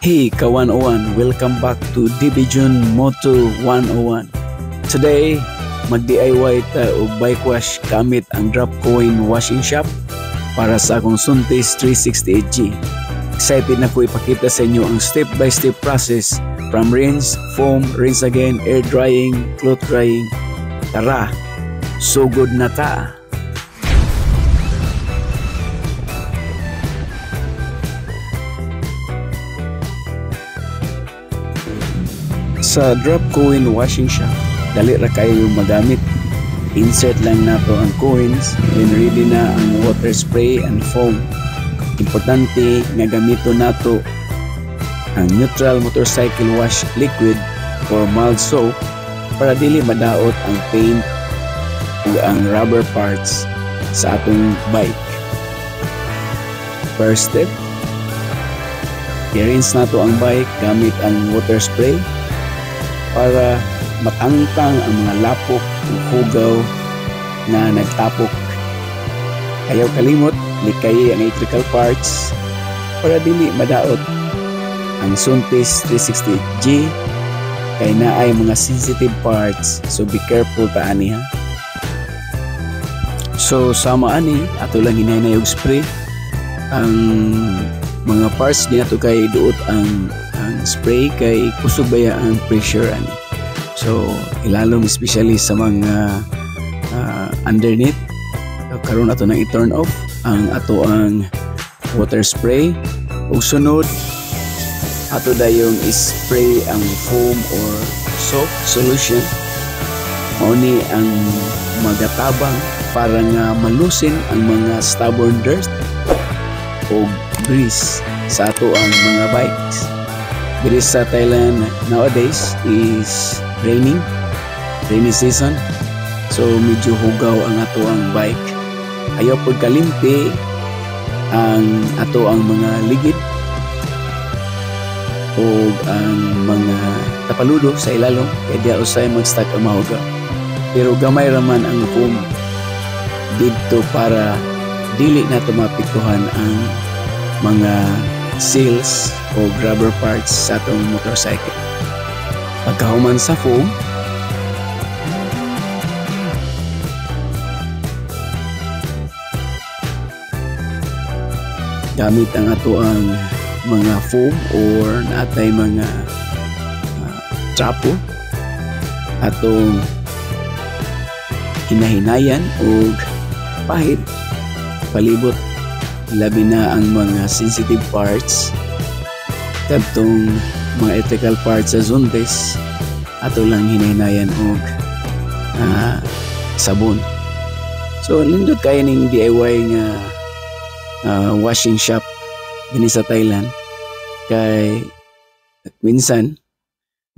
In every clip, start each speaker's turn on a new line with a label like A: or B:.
A: Hey Ka101, welcome back to Division Moto 101. Today, mag-DIY ta og bike wash gamit ang Drop Coin Washing Shop para sa akong Suntis 368G. Excited na ko ipakita sa inyo ang step-by-step process from rinse, foam, rinse again, air drying, cloth drying. Tara, so good na ta! Sa Drop Coin Washing Shop, dali ra kayo magamit. Insert lang nato ang coins, then ready na ang water spray and foam. Importante nga gamito nato ang neutral motorcycle wash liquid or mild soap para dili madaot ang paint o ang rubber parts sa atong bike. First step, i-rinse nato ang bike gamit ang water spray para matangtang ang mga lapok o hugaw na nagtapok. Ayaw kalimot, likay ang electrical parts para dili madaot ang Suntis 368G kay naay mga sensitive parts, so be careful ta ani ha. So sama ani ato lang hinay og spray ang mga parts di nato kay duot ang spray kay kusog baya ang pressure ani. So ilalom especially sa mga underneath, karon ato nang i-turn off ang ato ang water spray ug sunod ato dayong spray ang foam or soap solution. Mao ni ang magatabang para nga malusin ang mga stubborn dirt o grease sa ato ang mga bikes. Diri sa Thailand nowadays is rainy season, so medyo hugaw ang ato ang bike. Ayaw pud kalimti ang ato ang mga ligid o ang mga tapaludo sa ilalom kaya diya usay mag-stuck ang mahugaw. Pero gamay raman ang foam dito para dili na tumapiktuhan ang mga seals o rubber parts sa atong motorcycle. Pagkahuman sa foam, gamit ang ato ang mga foam or naatay mga trapo atong hinahinayan o pahid palibot labi na ang mga sensitive parts kadtong mga electrical parts sa Suntis ato lang hinahinayan og sabon. So lindot kaya ning DIY nga washing shop dinhi sa Thailand kay minsan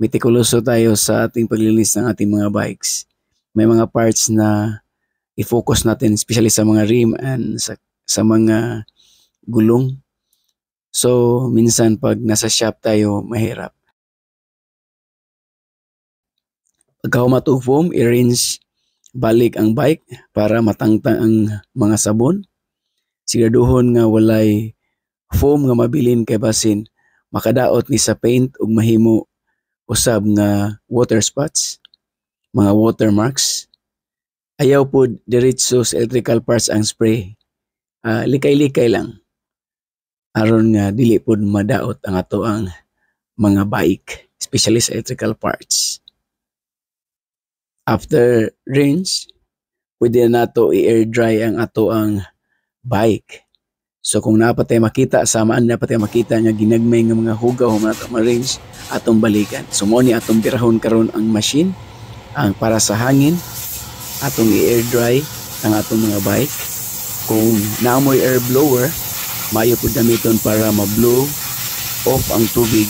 A: mitikuloso tayo sa ating paglilinis ng ating mga bikes. May mga parts na i-focus natin especially sa mga rim and sa mga gulong. So minsan pag nasa shop tayo mahirap. Pagka humatog foam, i-rinse balik ang bike para matangtang ang mga sabon. Siguraduhon nga walay foam nga mabilin kay basin makadaot ni sa paint ug mahimo usab nga water spots, mga watermarks. Ayaw pud diretso sa electrical parts ang spray. Likay-likay lang aron nga dili pud madaot ang ato ang mga bike, especially sa electrical parts. After rinse, pwede na nato i-air dry ang ato ang bike. So kung napatay makita, samaan napatay makita nga ginagmay nga mga hugaw man ato ma-rinse atong balikan. So mo ni atong birahon karon ang machine ang para sa hangin atong i-air dry ang atong mga bike. Kung naamoy air blower, mayo po gamiton para ma-blow off ang tubig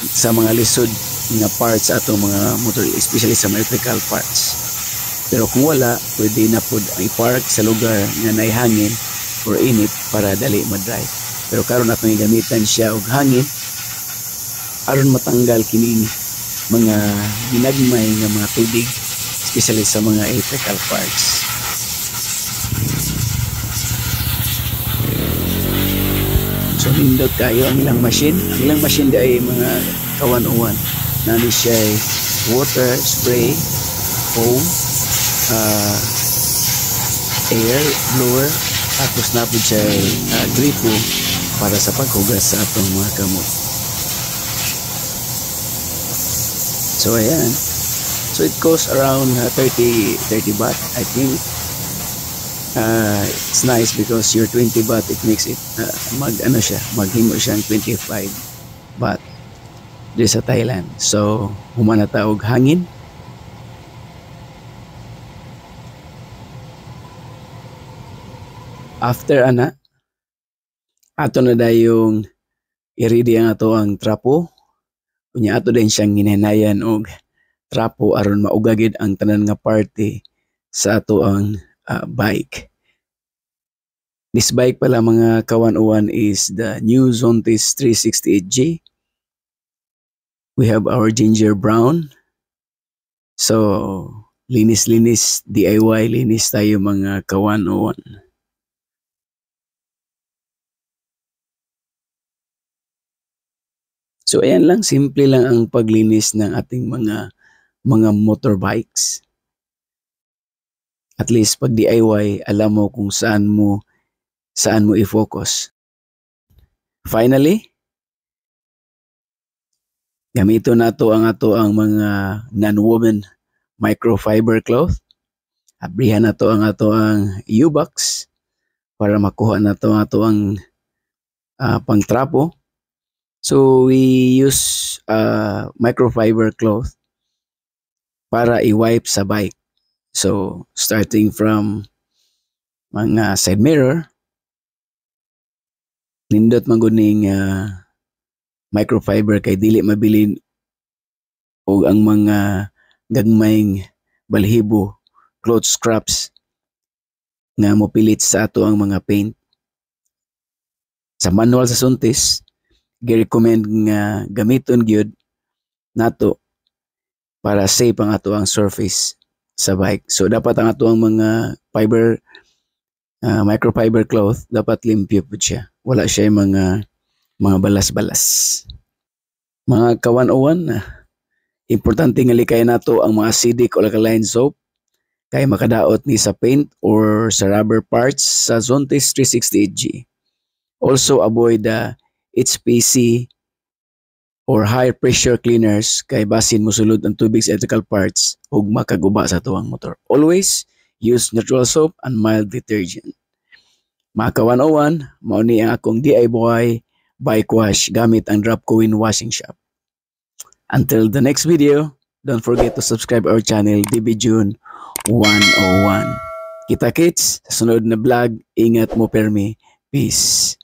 A: sa mga lisod nga parts atong mga motor, especially sa electrical parts. Pero kung wala, pwede na po i-park sa lugar nga naihangin or init para dali ma-dry. Pero karon atong gamitan siya og hangin aron matanggal kini mga ginagmay nga mga tubig, especially sa mga electrical parts. So nindot kayo ang ilang machine. Ang ilang machine ay mga kawan-uwan. Nani siya ay water, spray, foam, air, blower, tapos na po siya ay gripo para sa paghugas sa atong mga kamot. So ayan. So it costs around 30 baht, I think. It's nice because your 20 baht, it makes it maghimo siyang 25 baht dito sa Thailand. So humana ta og hangin. After ana, ato na dayong i-ready ang ato ang trapo. Kunya ato din siyang ginhinayan og trapo aron maugagid ang tanan nga party sa ato ang bike. This bike pala mga kawan-uwan is the new Zontis 368G. We have our ginger brown. So linis-linis, DIY linis tayo mga kawan-uwan. So ayan lang, simple lang ang paglinis ng ating mga motorbikes. At least pag DIY, alam mo kung saan mo i-focus. Finally, gamito nato ang mga non-woven microfiber cloth. Abrihan nato ang U-box para makuha nato ang pangtrapo. So we use microfiber cloth para i-wipe sa bike. So starting from mga side mirror, nindot man gud ning microfiber kay dili mabilin og ang mga gagmayng balhibo, cloth scraps nga mopilit sa ato ang mga paint. Sa manual sa Zontis, gi-recommend nga gamiton gyud nato para safe ang ato ang surface sa bike. So dapat ang ato ang mga microfiber cloth dapat limpyo po siya. Wala siya mga balas-balas. Mga kawan-uwan, importante nga likay nato ang mga acidic o alkaline soap kay makadaot ni sa paint or sa rubber parts sa Zontis 368G. Also avoid the HPC or high pressure cleaners kay basin mosulod ang tubig sa electrical parts ug makaguba sa tuwang motor. Always use neutral soap and mild detergent. Mga kawan-uwan, mao ni ang akong DIY bike wash gamit ang Drop Coin Washing Shop. Until the next video, don't forget to subscribe our channel DB June 101. Kita kits sa sunod na vlog, ingat mo permi. Peace.